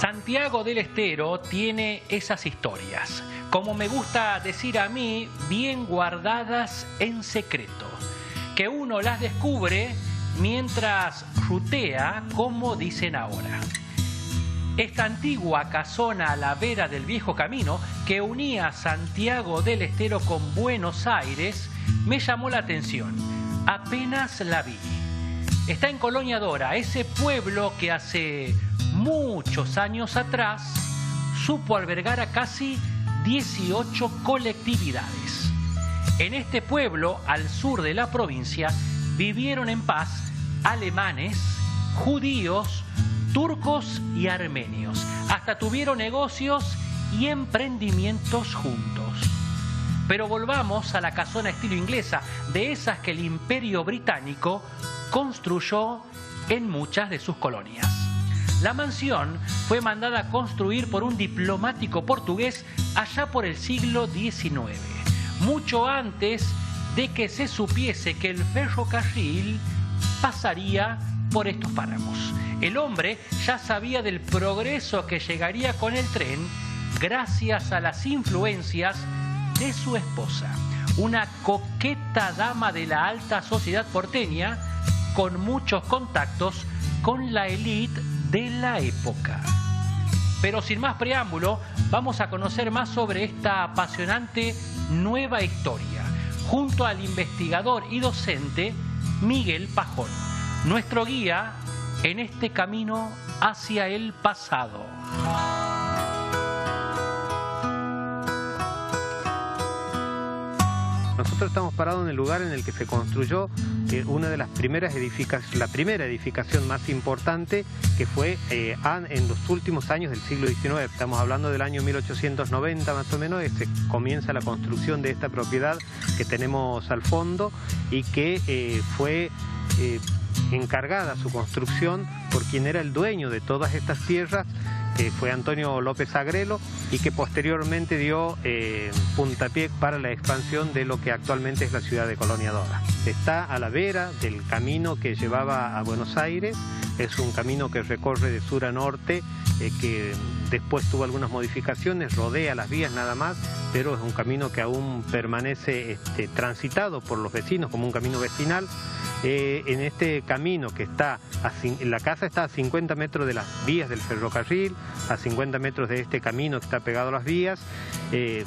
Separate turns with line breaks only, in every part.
Santiago del Estero tiene esas historias, como me gusta decir a mí, bien guardadas en secreto, que uno las descubre mientras rutea, como dicen ahora. Esta antigua casona a la vera del viejo camino que unía Santiago del Estero con Buenos Aires me llamó la atención. Apenas la vi. Está en Colonia Dora, ese pueblo que hace muchos años atrás supo albergar a casi 18 colectividades. En este pueblo, al sur de la provincia, vivieron en paz alemanes, judíos, turcos y armenios. Hasta tuvieron negocios y emprendimientos juntos. Pero volvamos a la casona estilo inglesa, de esas que el Imperio Británico construyó en muchas de sus colonias. La mansión fue mandada a construir por un diplomático portugués allá por el siglo XIX, mucho antes de que se supiese que el ferrocarril pasaría por estos páramos. El hombre ya sabía del progreso que llegaría con el tren gracias a las influencias de su esposa, una coqueta dama de la alta sociedad porteña con muchos contactos con la élite de la época. Pero sin más preámbulo, vamos a conocer más sobre esta apasionante nueva historia, junto al investigador y docente Miguel Pajón, nuestro guía en este camino hacia el pasado.
Nosotros estamos parados en el lugar en el que se construyó una de las primeras edificaciones, la primera edificación más importante, que fue en los últimos años del siglo XIX. Estamos hablando del año 1890 más o menos, se comienza la construcción de esta propiedad que tenemos al fondo y que fue encargada su construcción por quien era el dueño de todas estas tierras, fue Antonio López Agrelo, y que posteriormente dio puntapié para la expansión de lo que actualmente es la ciudad de Colonia Dora. Está a la vera del camino que llevaba a Buenos Aires, es un camino que recorre de sur a norte, que después tuvo algunas modificaciones, rodea las vías nada más, pero es un camino que aún permanece transitado por los vecinos como un camino vecinal. En este camino que está, la casa está a 50 metros de las vías del ferrocarril, a 50 metros de este camino que está pegado a las vías,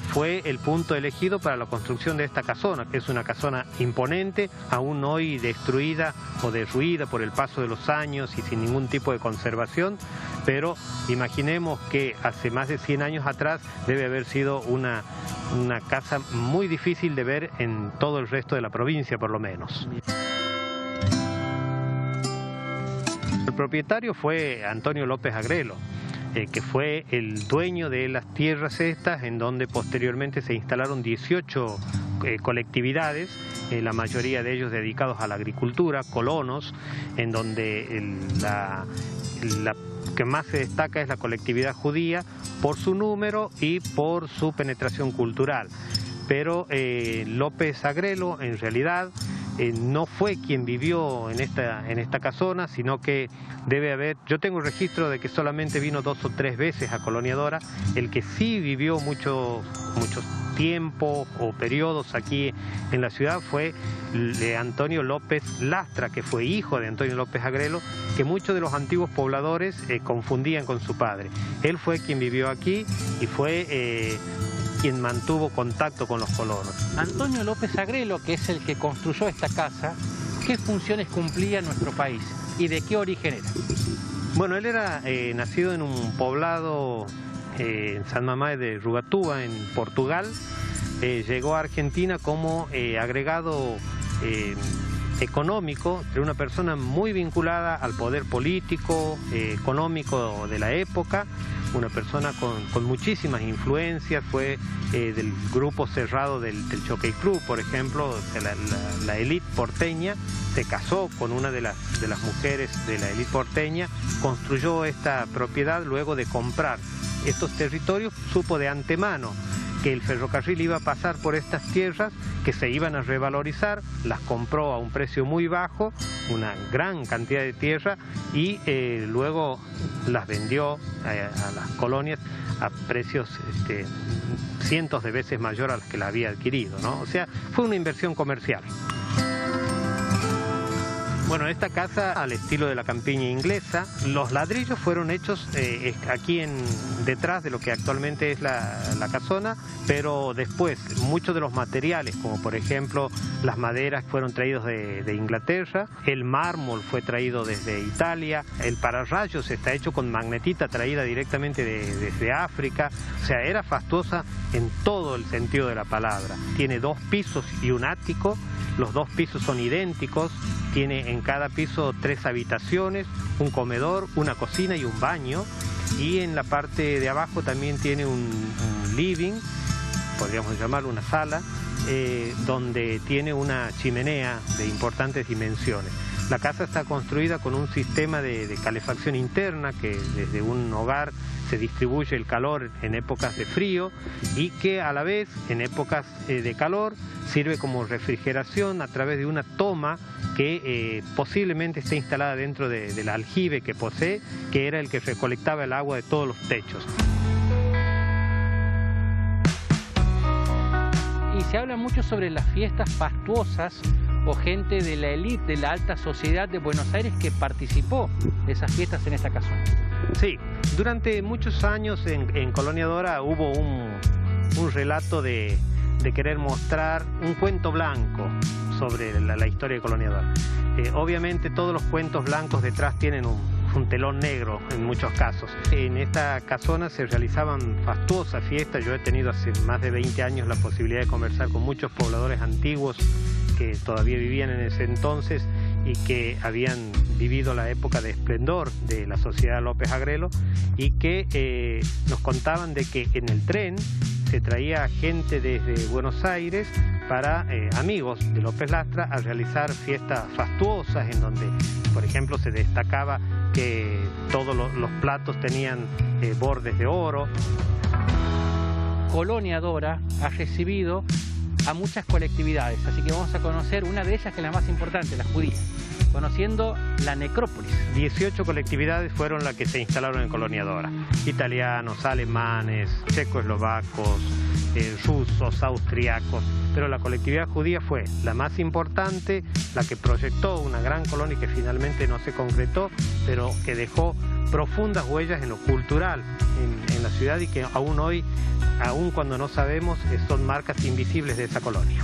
fue el punto elegido para la construcción de esta casona, que es una casona imponente, aún hoy destruida o derruida por el paso de los años y sin ningún tipo de conservación, pero imaginemos que hace más de 100 años atrás debe haber sido una casa muy difícil de ver en todo el resto de la provincia, por lo menos. El propietario fue Antonio López Agrelo, que fue el dueño de las tierras estas, en donde posteriormente se instalaron 18 colectividades, la mayoría de ellos dedicados a la agricultura, colonos, en donde la que más se destaca es la colectividad judía por su número y por su penetración cultural. Pero López Agrelo en realidad no fue quien vivió en esta casona, sino que debe haber, yo tengo registro de que solamente vino 2 o 3 veces a Colonia Dora. El que sí vivió muchos tiempos o periodos aquí en la ciudad fue Antonio López Lastra, que fue hijo de Antonio López Agrelo, que muchos de los antiguos pobladores confundían con su padre. Él fue quien vivió aquí y fue quien mantuvo contacto con los colonos.
Antonio López Agrelo, que es el que construyó esta casa, ¿qué funciones cumplía en nuestro país y de qué origen era?
Bueno, él era nacido en un poblado en San Mamés de Rugatúa, en Portugal. Llegó a Argentina como agregado económico, era una persona muy vinculada al poder político, económico de la época, una persona con muchísimas influencias, fue del grupo cerrado del Jockey Club, por ejemplo, la élite porteña, se casó con una de las mujeres de la élite porteña, construyó esta propiedad luego de comprar estos territorios, supo de antemano que el ferrocarril iba a pasar por estas tierras, que se iban a revalorizar, las compró a un precio muy bajo, una gran cantidad de tierra, y luego las vendió a las colonias a precios cientos de veces mayor a los que la había adquirido, ¿no? O sea, fue una inversión comercial. Bueno, esta casa al estilo de la campiña inglesa, los ladrillos fueron hechos aquí detrás de lo que actualmente es la casona, pero después muchos de los materiales, como por ejemplo las maderas, fueron traídos de Inglaterra, el mármol fue traído desde Italia, el pararrayos está hecho con magnetita traída directamente desde África, o sea, era fastuosa en todo el sentido de la palabra. Tiene 2 pisos y un ático, los 2 pisos son idénticos, tiene en cada piso 3 habitaciones, un comedor, una cocina y un baño, y en la parte de abajo también tiene un living, podríamos llamarlo una sala, donde tiene una chimenea de importantes dimensiones. La casa está construida con un sistema de calefacción interna que desde un hogar se distribuye el calor en épocas de frío y que a la vez en épocas de calor sirve como refrigeración a través de una toma que posiblemente esté instalada dentro del aljibe que posee, que era el que recolectaba el agua de todos los techos.
Y se habla mucho sobre las fiestas fastuosas o gente de la élite, de la alta sociedad de Buenos Aires que participó de esas fiestas en esta casona.
Sí, durante muchos años en Colonia Dora hubo un relato de querer mostrar un cuento blanco sobre la historia de Colonia Dora. Obviamente todos los cuentos blancos detrás tienen un telón negro en muchos casos. En esta casona se realizaban fastuosas fiestas. Yo he tenido hace más de 20 años la posibilidad de conversar con muchos pobladores antiguos que todavía vivían en ese entonces y que habían vivido la época de esplendor de la sociedad López Agrelo y que nos contaban de que en el tren se traía gente desde Buenos Aires para amigos de López Lastra a realizar fiestas fastuosas en donde, por ejemplo, se destacaba que todos los platos tenían bordes de oro.
Colonia Dora ha recibido a muchas colectividades, así que vamos a conocer una de ellas que es la más importante, la judía, conociendo la necrópolis.
18 colectividades fueron las que se instalaron en Colonia Dora. Italianos, alemanes, checoslovacos, rusos, austriacos, pero la colectividad judía fue la más importante, la que proyectó una gran colonia que finalmente no se concretó, pero que dejó profundas huellas en lo cultural en la ciudad y que aún hoy, aun cuando no sabemos, son marcas invisibles de esa colonia.